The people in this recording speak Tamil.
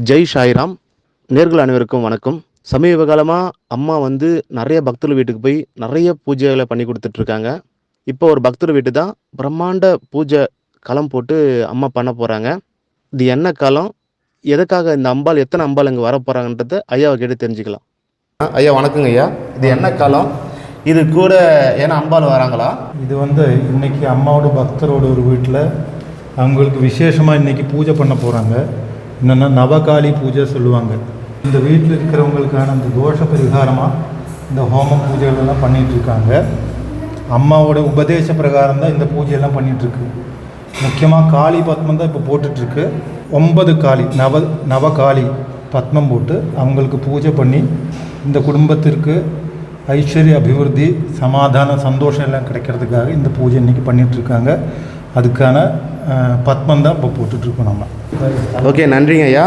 ஜெய் சாய்ராம். நேர்கள் அனைவருக்கும் வணக்கம். சமீப காலமாக அம்மா வந்து நிறைய பக்தர்கள் வீட்டுக்கு போய் நிறைய பூஜைகளை பண்ணி கொடுத்துட்ருக்காங்க. இப்போ ஒரு பக்தர் வீட்டு தான் பிரம்மாண்ட பூஜை களம் போட்டு அம்மா பண்ண போகிறாங்க. இது என்ன காலம், எதுக்காக இந்த அம்பாள், எத்தனை அம்பாள் இங்கே வர போகிறாங்கன்றத ஐயாவை கேட்டு தெரிஞ்சுக்கலாம். ஐயா வணக்கங்க ஐயா. இது என்ன காலம், இது கூட ஏன்னா அம்பாள் வராங்களா? இது இன்றைக்கி அம்மாவோட பக்தரோட ஒரு வீட்டில் அவங்களுக்கு விசேஷமாக இன்றைக்கி பூஜை பண்ண போகிறாங்க. என்னென்னா நவகாளி பூஜை சொல்லுவாங்க. இந்த வீட்டில் இருக்கிறவங்களுக்கான அந்த தோஷ பரிகாரமாக இந்த ஹோமம் பூஜைகளெல்லாம் பண்ணிகிட்ருக்காங்க. அம்மாவோட உபதேச பிரகாரம் தான் இந்த பூஜையெல்லாம் பண்ணிகிட்ருக்கு. முக்கியமாக காளி பத்மம் தான் இப்போ போட்டுட்ருக்கு. 9 காளி நவகாளி பத்மம் போட்டு அவங்களுக்கு பூஜை பண்ணி இந்த குடும்பத்திற்கு ஐஸ்வர்ய அபிவிருத்தி, சமாதானம், சந்தோஷம் எல்லாம் கிடைக்கிறதுக்காக இந்த பூஜை இன்றைக்கி பண்ணிகிட்ருக்காங்க. அதுக்கான பத்மம் தான் இப்போ போட்டுட்ருக்கோம் நம்ம. ஓகே, நன்றிங்க ஐயா.